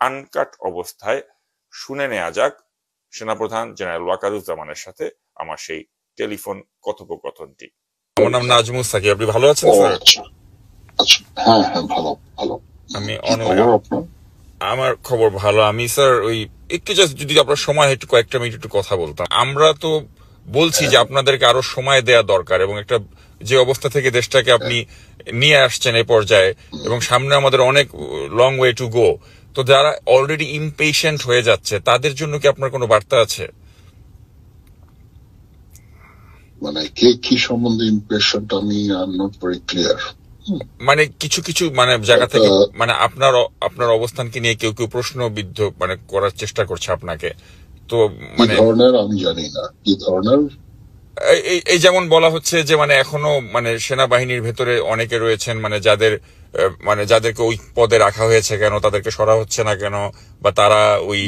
Uncut অবস্থায় শুনে নেওয়া যাক সেনাপ্রধান জেনারেল ওয়াকারুজ্জামানের সাথে আমার সেই টেলিফোন কথোপকথনটি। আমার নাম নাজমুস সাকিব, আপনি ভালো আছেন স্যার? হ্যাঁ হ্যাঁ, ভালো ভালো। আমি আমার খবর ভালো। আমি স্যার ওই একটু জাস্ট যদি আপনার সময় একটু কয়েকটা মিনিট একটু কথা বলতাম। আমরা তো বলছি যে আপনাদেরকে আরো সময় দেয়া দরকার, এবং একটা যে অবস্থা থেকে দেশটাকে আপনি নিয়ে আসছেন এই পর্যায়ে, এবং সামনে আমাদের অনেক লং ওয়ে টু গো। তো যারা অলরেডি ইমপেশেন্ট হয়ে যাচ্ছে তাদের জন্য কি আপনার কোনো বার্তা আছে? মানে কে কি সম্বন্ধে ইমপ্রেশন, আমি নট ভেরি ক্লিয়ার। মানে কিছু কিছু মানে জায়গা থেকে মানে আপনার অবস্থানকে নিয়ে কেউ কেউ প্রশ্নবিদ্ধ মানে করার চেষ্টা করছে আপনাকে। তো মানে ধরনের আমি জানি না কি ধরনের। এই যেমন বলা হচ্ছে যে মানে এখনো মানে সেনাবাহিনীর ভেতরে অনেকে রয়েছেন মানে যাদেরকে ওই পদে রাখা হয়েছে কেন, তাদেরকে সরা হচ্ছে না কেন, বা তারা ওই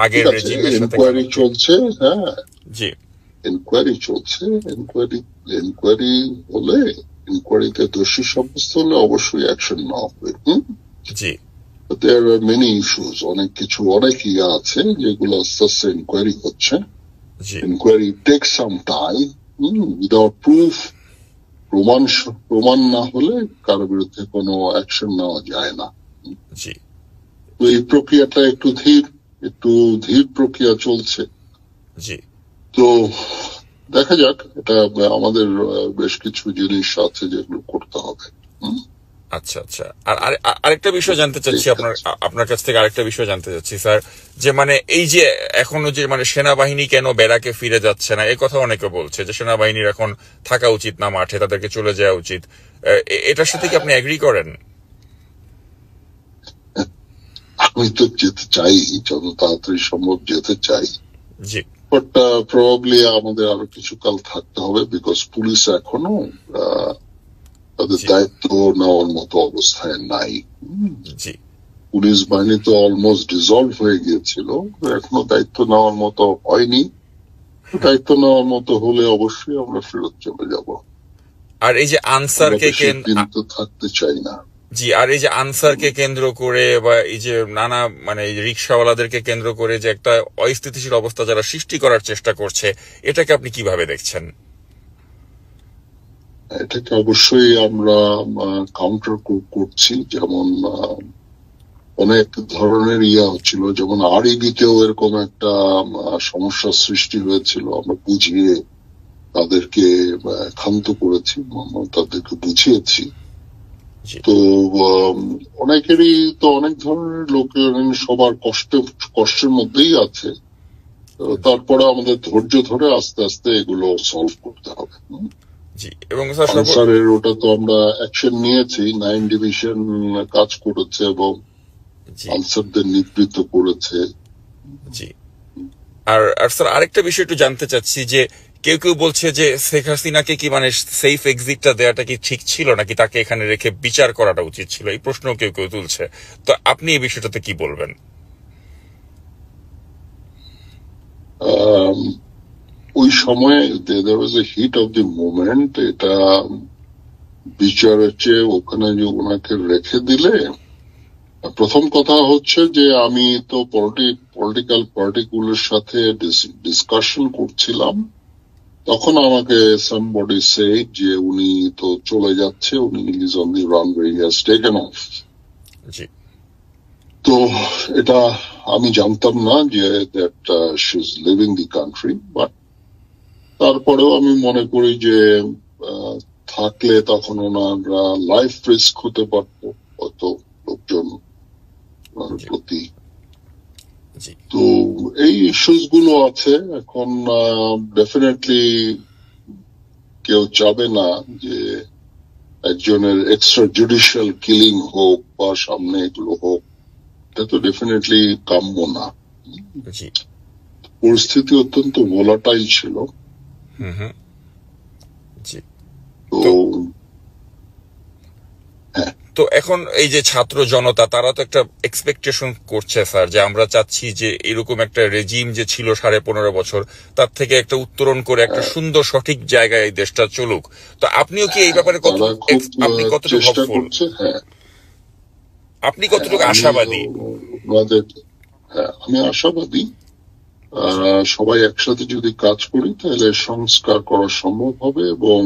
আগের রেজিমের সাথে ইনকোয়ারি চলছে। হ্যাঁ জি, ইনকোয়ারি চলছে। ইনকোয়ারি হলে, ইনকোয়ারিতে দোষী সাব্যস্ত হলে অবশ্যই অ্যাকশন নেওয়া হবে। জি, there are many issues, অনেক কিছু, অনেক ইয়ে আছে যেগুলো আস্তে আস্তে ইনকোয়ারি হচ্ছে। Inquiry take some time. Without proof, প্রমাণ না হলে কারো বিরুদ্ধে কোনো অ্যাকশন নেওয়া যায় না। জি, তো এই প্রক্রিয়াটা একটু ধীর প্রক্রিয়া চলছে। জি, তো দেখা যাক। এটা আমাদের বেশ কিছু জিনিস আছে যেগুলো করতে হবে। আচ্ছা আচ্ছা। আর আরেকটা বিষয় জানতে চাচ্ছি আপনার কাছ থেকে, আরেকটা বিষয় জানতে চাচ্ছি স্যার, যে মানে এই যে এখনো যে মানে সেনাবাহিনী কেন ব্যারাকে ফিরে যাচ্ছে না, এই কথা অনেকে বলছে যে সেনাবাহিনীর এখন থাকা উচিত না মাঠে, তাদেরকে চলে যাওয়া উচিত। এটার সাথে কি আপনি এগ্রি করেন? আমি তো যেতে চাই, যত তাড়াতাড়ি সম্ভব যেতে চাই। জি, বাট প্রবাবলি আমাদের আরো কিছু কাল থাকতে হবে, বিকজ পুলিশ এখনো তাদের দায়িত্ব নেওয়ার মতো অবস্থায় নাই। জি, পুলিশ বাহিনী তো অলমোস্ট ডিজলভ হয়ে গিয়েছিল, এখনো দায়িত্ব নেওয়ার মতো হয়নি। দায়িত্ব নেওয়ার মতো হলে অবশ্যই আমরা ফেরত চলে যাব। আর এই যে আনসারকে কিন্তু থাকতে চাই না। জি, আর এই যে আনসারকে কেন্দ্র করে বা এই যে নানা মানে রিক্সাওয়ালাদেরকে কেন্দ্র করে যে একটা অস্থিতিশীল অবস্থা যারা সৃষ্টি করার চেষ্টা করছে, এটাকে আপনি কিভাবে দেখছেন? এটাকে অবশ্যই আমরা কাউন্টার করছি। যেমন অনেক ধরনের হচ্ছিল, যেমন আরইবিতেও এরকম একটা সমস্যার সৃষ্টি হয়েছিল। আমরা বুঝিয়ে তাদেরকে ক্ষান্ত করেছি, তাদেরকে বুঝিয়েছি। তো অনেকেরই তো অনেক ধরনের লোকের সবার কষ্টের মধ্যেই আছে। তারপরে আমাদের ধৈর্য ধরে আস্তে আস্তে এগুলো সলভ করতে হবে। জি, এবং আনসারের ওটা তো আমরা অ্যাকশন নিয়েছি। 9 ডিভিশন কাজ করেছে এবং আনসারদের নিবৃত্ত করেছে। জি, আর স্যার আরেকটা বিষয় একটু জানতে চাচ্ছি যে কেউ কেউ বলছে যে শেখ হাসিনাকে কি মানে সেফ এক্সিটটা দেওয়াটা কি ঠিক ছিল, নাকি তাকে এখানে রেখে বিচার করাটা উচিত ছিল, এই প্রশ্ন কেউ কেউ তুলছে। তো আপনি এই বিষয়টাতে কি বলবেন? ওই সময় there was a heat of the moment। এটা বিচারের চেয়ে ওখানে যে ওনাকে রেখে দিলে, প্রথম কথা হচ্ছে যে আমি তো পলিটিক্যাল পার্টিগুলোর সাথে ডিসকাশন করছিলাম, তখন আমাকে somebody said যে উনি তো চলে যাচ্ছে, উনি is on the runway, he has taken off। তো এটা আমি জানতাম না যে that she is leaving the country, but তারপরেও আমি মনে করি যে থাকলে তখন ওনারা লাইফ রিস্ক হতে পারত অত লোকজন প্রতি। তো এই ইস্যুস গুলো আছে এখন। ডেফিনেটলি কেউ চাবে না যে একজনের এক্সট্রা জুডিশিয়াল কিলিং হোক বা সামনে এগুলো হোক, এটা তো ডেফিনেটলি কাম্য না। পরিস্থিতি অত্যন্ত ভোলাটাইল ছিল। তো এখন এই যে ছাত্র জনতা, তারা তো একটা এক্সপেকটেশন করছে স্যার, যে আমরা চাচ্ছি যে এরকম একটা রেজিম যে ছিল 15.5 বছর, তার থেকে একটা উত্তরণ করে একটা সুন্দর সঠিক জায়গায় এই দেশটা চলুক। তো আপনিও কি এই ব্যাপারে আপনি কতটুকু হোপফুল? আপনি কতটুকু আমি আশাবাদী? ওনাদের, আমি আশাবাদী সবাই একসাথে যদি কাজ করি তাহলে সংস্কার করা সম্ভব হবে এবং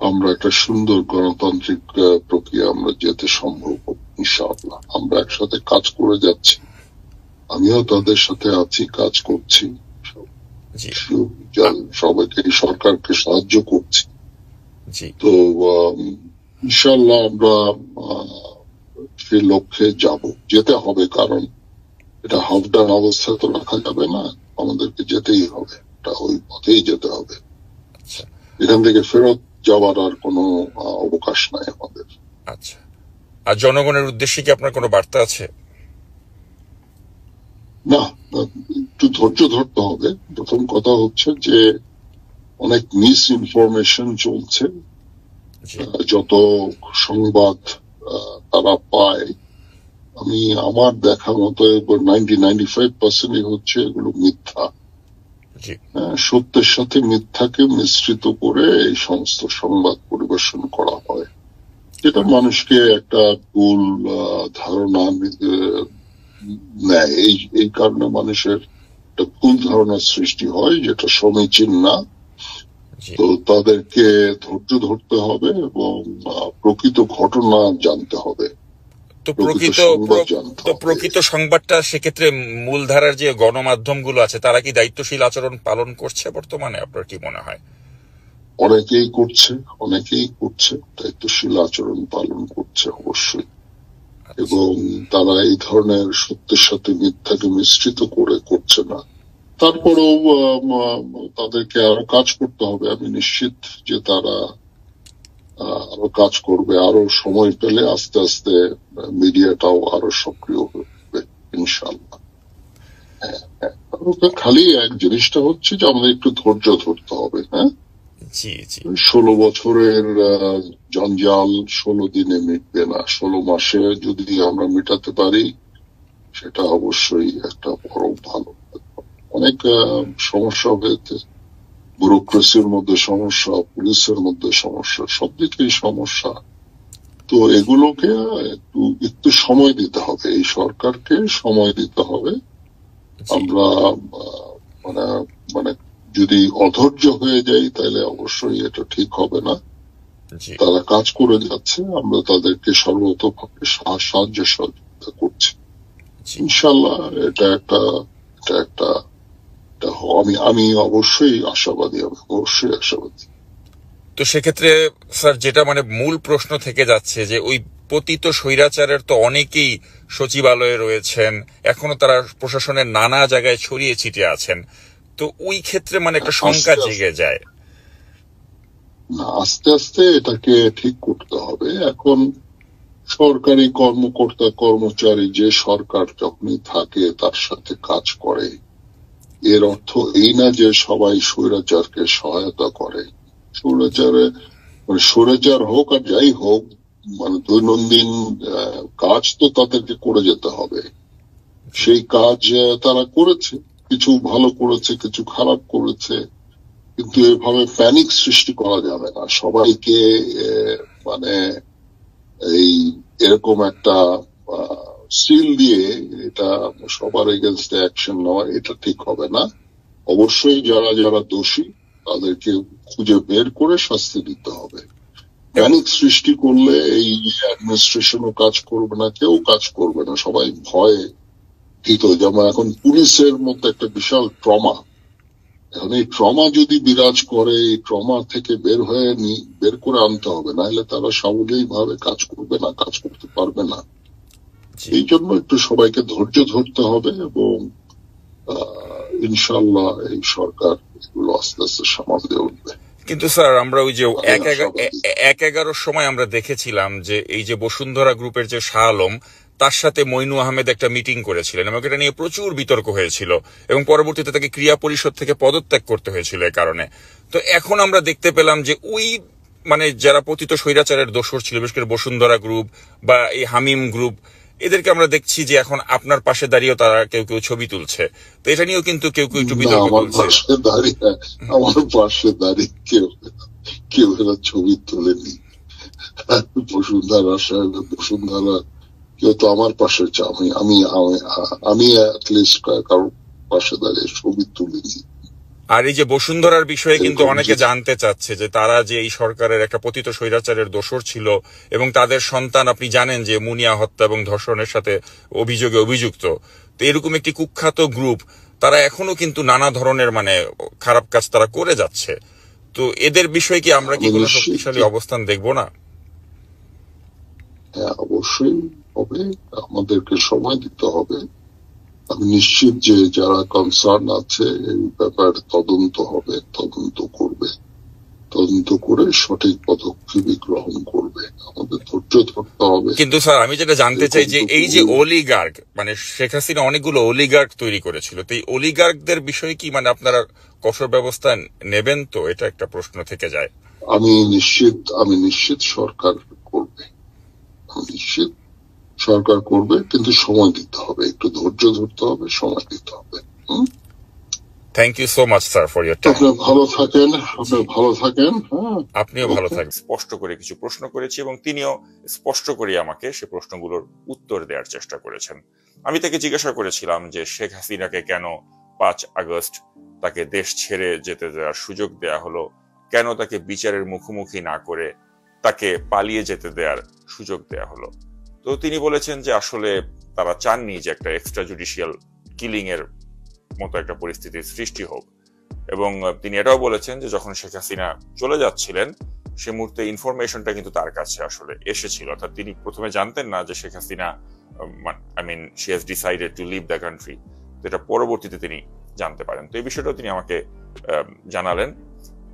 আমরা একটা সুন্দর গণতান্ত্রিক প্রক্রিয়া আমরা যেতে সম্ভব হবে ইনশাআল্লাহ। আমরা একসাথে কাজ করে যাচ্ছি, আমিও তাদের সাথে আছি, কাজ করছি, সবাইকে সরকারকে সাহায্য করছি। তো ইনশাআল্লাহ আমরা সেই লক্ষ্যে যেতে হবে, কারণ এটা হাফ ডান অবস্থা তো রাখা যাবে না, আমাদেরকে যেতেই হবে, এটা ওই পথেই যেতে হবে, এখান থেকে ফেরত যাওয়ার আর কোনো অবকাশ নাই আমাদের। আচ্ছা, আর জনগণের উদ্দেশ্যে কি আপনার কোনো বার্তা আছে? না, একটু ধৈর্য ধরতে হবে। প্রথম কথা হচ্ছে যে অনেক মিস ইনফরমেশন চলছে, যত সংবাদ তারা পায়, আমি আমার দেখা মতো 90-95% হচ্ছে এগুলো মিথ্যা। সত্যের সাথে মিথ্যাকে মিশ্রিত করে এই সমস্ত সংবাদ পরিবেশন করা হয়, যেটা মানুষকে একটা ভুল ধারণা নেয়। এই কারণে মানুষের একটা ভুল ধারণার সৃষ্টি হয়, যেটা সমীচীন না। তো তাদেরকে ধৈর্য ধরতে হবে এবং প্রকৃত ঘটনা জানতে হবে। তো প্রকৃত সংবাদটা সেক্ষেত্রে মূলধারার যে গণমাধ্যমগুলো আছে তারা কি দায়িত্বশীল আচরণ পালন করছে বর্তমানে, আপনার কি মনে হয়? অনেকেই করছে দায়িত্বশীল আচরণ পালন করছে অবশ্যই, এবং তারা এই ধরনের সত্যের সাথে মিথ্যাকে মিশ্রিত করে করছে না। তারপরেও তাদেরকে আরো কাজ করতে হবে। আমি নিশ্চিত যে তারা আরো কাজ করবে, আরো সময় পেলে আস্তে আস্তে মিডিয়াটাও আরো সক্রিয় হবে ইনশাআল্লাহ। খালি এক জিনিসটা হচ্ছে যে আমাদের একটু ধৈর্য ধরতে হবে। 16 বছরের জঞ্জাল 16 দিনে মিটবে না, 16 মাসে যদি আমরা মেটাতে পারি সেটা অবশ্যই একটা বড় ভালো। অনেক সমস্যা হয়েছে, ব্যুরোক্রেসির মধ্যে সমস্যা, পুলিশের মধ্যে সমস্যা, সব দিকেই সমস্যা। তো এগুলোকে একটু সময় দিতে হবে, এই সরকারকে সময় দিতে হবে। আমরা মানে যদি অধৈর্য হয়ে যাই তাহলে অবশ্যই এটা ঠিক হবে না। তারা কাজ করে যাচ্ছে, আমরা তাদেরকে সর্বতভাবে সাহায্য সহযোগিতা করছি ইনশাআল্লাহ। এটা একটা আমি অবশ্যই আশাবাদী, তো সেক্ষেত্রে স্যার যেটা মূল প্রশ্ন থেকে যাচ্ছে যে ওই পতিত স্বৈরাচারের তো অনেকেই সচিবালয়ে রয়েছেন, এখনো তারা প্রশাসনের নানা জায়গায় ছড়িয়ে ছিটিয়ে আছেন, তো ওই ক্ষেত্রে একটা শঙ্কা জেগে যায়। না, আস্তে আস্তে এটাকে ঠিক করতে হবে। এখন সরকারি কর্মকর্তা কর্মচারী যে সরকার যখনই থাকে তার সাথে কাজ করে, এর অর্থ এই না যে সবাই স্বৈরাচারকে সহায়তা করে। স্বৈরাচার হোক আর যাই হোক, দৈনন্দিন কাজ তো তাদেরকে করে যেতে হবে। সেই কাজ তারা করেছে, কিছু ভালো করেছে, কিছু খারাপ করেছে, কিন্তু এভাবে প্যানিক সৃষ্টি করা যাবে না। সবাইকে এরকম একটা সিল দিয়ে এটা সবার এগেনস্টে অ্যাকশন নেওয়া, এটা ঠিক হবে না। অবশ্যই যারা যারা দোষী তাদেরকে খুঁজে বের করে শাস্তি দিতে হবে। প্যানিক সৃষ্টি করলে এই অ্যাডমিনিস্ট্রেশনও কাজ করবে না, কেউ কাজ করবে না, সবাই ভয়ে ভীত। যেমন এখন পুলিশের মধ্যে একটা বিশাল ট্রমা, এখন এই ট্রমা যদি বিরাজ করে, এই ট্রমা থেকে বের করে আনতে হবে, নাহলে তারা সাবলীল ভাবে কাজ করবে না, কাজ করতে পারবে না। এই জন্য একটু সবাইকে ধৈর্য ধরতে হবে এবং ইনশাআল্লাহ এই সরকার এগুলো আস্তে আস্তে সামাল দিয়ে উঠবে। কিন্তু স্যার আমরা ওই যে 1/11 সময় আমরা দেখেছিলাম যে এই যে বসুন্ধরা গ্রুপের যে শাহ আলম, তার সাথে মইনু আহমেদ একটা মিটিং করেছিলেন এবং এটা নিয়ে প্রচুর বিতর্ক হয়েছিল এবং পরবর্তীতে তাকে ক্রিয়া পরিষদ থেকে পদত্যাগ করতে হয়েছিল এই কারণে। তো এখন আমরা দেখতে পেলাম যে ওই যারা পতিত স্বৈরাচারের দোসর ছিল, বিশেষ করে বসুন্ধরা গ্রুপ বা এই হামিম গ্রুপ, এদেরকে আমরা দেখছি যে এখন আপনার পাশে দাঁড়িয়েও তারা কেউ কেউ ছবি তুলছে। তো এটা নিয়েও কিন্তু কেউ কেউ একটু বিতর্ক করছে। আমার পাশে দাঁড়িয়ে কেউ এরা ছবি তোলেনি। বসুন্ধরা যেহেতু আমার পাশে আমি আমি আমি অ্যাটলিস্ট কারোর পাশে দাঁড়িয়ে ছবি তুলিনি। আর এই যে বসুন্ধরার বিষয়ে কিন্তু অনেকে জানতে চাচ্ছে যে তারা যে এই সরকারের একটা পতিত স্বৈরাচারের দোসর ছিল এবং তাদের সন্তান আপনি জানেন যে মুনিয়া হত্যা এবং ধর্ষণের সাথে অভিযোগে অভিযুক্ত। তো এরকম একটি কুখ্যাত গ্রুপ তারা এখনো কিন্তু নানা ধরনের খারাপ কাজ তারা করে যাচ্ছে। তো এদের বিষয়ে কি আমরা কি কোনো শক্তিশালী অবস্থান দেখবো না? হ্যাঁ, অবশ্যই হবে, আমাদেরকে সময় দিতে হবে। আমি নিশ্চিত যে যারা কনসার্ন আছে এই ব্যাপারে তদন্ত হবে, তদন্ত করবে, তদন্ত করে সঠিক পদক্ষেপ গ্রহণ করবে। আমাদের ধৈর্য ধরতে হবে। কিন্তু স্যার আমি যেটা জানতে চাই যে এই যে অলিগার্ক শেখ হাসিনা অনেকগুলো অলিগার্ক তৈরি করেছিল, তো এই অলিগার্কদের বিষয়ে কি আপনারা কঠোর ব্যবস্থা নেবেন? তো এটা একটা প্রশ্ন থেকে যায়। আমি নিশ্চিত সরকার করবে, নিশ্চিত সরকার করবে, কিন্তু সময় দিতে হবে, একটু ধৈর্য ধরতে হবে, সময় দিতে হবে। Thank you so much sir for your time. আপনি ভালো থাকেন, ভালো থাকেন। হ্যাঁ, আপনিও ভালো থাকেন। স্পষ্ট করে কিছু প্রশ্ন করেছি এবং তিনিও স্পষ্ট করে আমাকে সে প্রশ্নগুলোর উত্তর দেওয়ার চেষ্টা করেছেন। আমি তাকে জিজ্ঞাসা করেছিলাম যে শেখ হাসিনাকে কেন 5 আগস্ট তাকে দেশ ছেড়ে যেতে দেওয়ার সুযোগ দেয়া হলো, কেন তাকে বিচারের মুখোমুখি না করে তাকে পালিয়ে যেতে দেওয়ার সুযোগ দেয়া হলো। তো তিনি বলেছেন যে আসলে তারা চাননি যে একটা এক্সট্রা জুডিশিয়াল কিলিং এর মতো একটা পরিস্থিতির সৃষ্টি হোক। এবং তিনি এটাও বলেছেন যে যখন শেখ হাসিনা চলে যাচ্ছিলেন সে মুহূর্তে ইনফরমেশনটা কিন্তু তার কাছে আসলে এসেছিল, অর্থাৎ তিনি প্রথমে জানতেন না যে Sheikh Hasina she has decided to leave the country. তো এটা পরবর্তীতে তিনি জানতে পারেন। তো এই বিষয়টাও তিনি আমাকে জানালেন।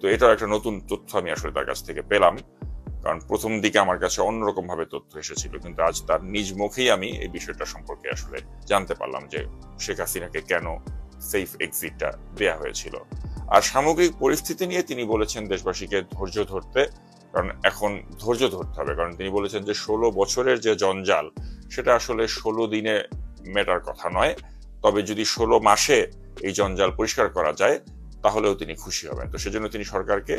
তো এটাও একটা নতুন তথ্য আমি আসলে তার কাছ থেকে পেলাম, কারণ প্রথম দিকে আমার কাছে অন্যরকম ভাবে তথ্য এসেছিল, কিন্তু আজ তার নিজ মুখেই আমি এই বিষয়টা সম্পর্কে আসলে জানতে পারলাম যে শেখ হাসিনাকে কেন সেফ এক্সিটটা দেয়া হয়েছিল। আর সামগ্রিক পরিস্থিতি নিয়ে তিনি বলেছেন দেশবাসীকে ধৈর্য ধরতে, কারণ এখন ধৈর্য ধরতে হবে। কারণ তিনি বলেছেন যে 16 বছরের যে জঞ্জাল সেটা আসলে 16 দিনে মেটার কথা নয়, তবে যদি 16 মাসে এই জঞ্জাল পরিষ্কার করা যায় তাহলেও তিনি খুশি হবেন। তো সেজন্য তিনি সরকারকে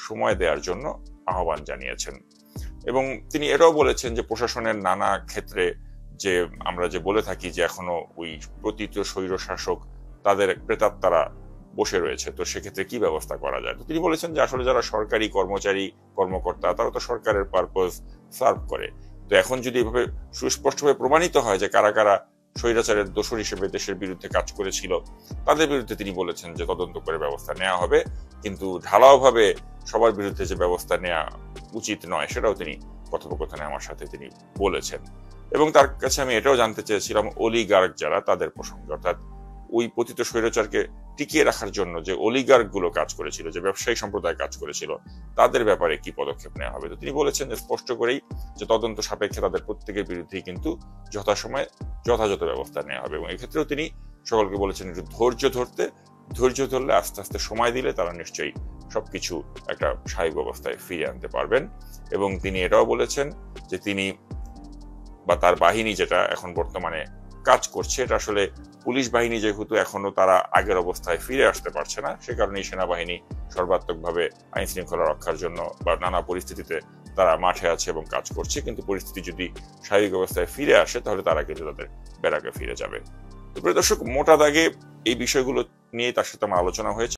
সময় দেওয়ার জন্য আহ্বান জানিয়েছেন। এবং তিনি এটাও বলেছেন যে প্রশাসনের নানা ক্ষেত্রে যে আমরা যে বলে থাকি যে এখনো ওই পতিত স্বৈর শাসক তাদের প্রেতাত্মারা বসে রয়েছে, তো সেক্ষেত্রে কি ব্যবস্থা করা যায়। তো তিনি বলেছেন যে আসলে যারা সরকারি কর্মচারী কর্মকর্তা তারা তো সরকারের পারপাস সার্ভ করে। তো এখন যদি এভাবে সুস্পষ্টভাবে প্রমাণিত হয় যে কারা কারা স্বৈরাচারের দোষর হিসেবে দেশের বিরুদ্ধে কাজ করেছিল, তাদের বিরুদ্ধে তিনি বলেছেন যে তদন্ত করে ব্যবস্থা নেওয়া হবে, কিন্তু ঢালাও ভাবে সবার বিরুদ্ধে যে ব্যবস্থা নেওয়া উচিত নয় সেটাও তিনি কথোপকথনে আমার সাথে তিনি বলেছেন। এবং তার কাছে আমি এটাও জানতে চেয়েছিলাম অলিগার্ক যারা তাদের প্রসঙ্গে, অর্থাৎ ওই পতিত স্বৈরাচারকে টিকিয়ে রাখার জন্য যে অলিগার্ক গুলো কাজ করেছিল, যে ব্যবসায়ী সম্প্রদায় কাজ করেছিল, তাদের ব্যাপারে কি পদক্ষেপ নেওয়া হবে। তো তিনি বলেছেন যে স্পষ্ট করেই যে তদন্ত সাপেক্ষে তাদের প্রত্যেকের বিরুদ্ধেই কিন্তু যথাসময়ে যথাযথ ব্যবস্থা নেওয়া হবে। এবং এক্ষেত্রেও তিনি সকলকে বলেছেন একটু ধৈর্য ধরতে, ধৈর্য ধরলে আস্তে আস্তে সময় দিলে তারা নিশ্চয়ই সবকিছু একটা স্বাভাবিক অবস্থায় ফিরিয়ে আনতে পারবেন। এবং তিনি এটাও বলেছেন যে তিনি বা তার বাহিনী যেটা এখন বর্তমানে কাজ করছে এটা আসলে পুলিশ বাহিনী যেহেতু এখনো তারা আগের অবস্থায় ফিরে আসতে পারছে না, সে কারণেই সেনাবাহিনী সর্বাত্মকভাবে আইন শৃঙ্খলা রক্ষার জন্য বা নানা পরিস্থিতিতে তারা মাঠে আছে এবং কাজ করছে। কিন্তু পরিস্থিতি যদি স্বাভাবিক অবস্থায় ফিরে আসে তাহলে তারা কিন্তু তাদের ব্যারাকে ফিরে যাবে। তো প্রিয় দর্শক, মোটা দাগে এই বিষয়গুলো নিয়ে তার সাথে আমার আলোচনা হয়েছে।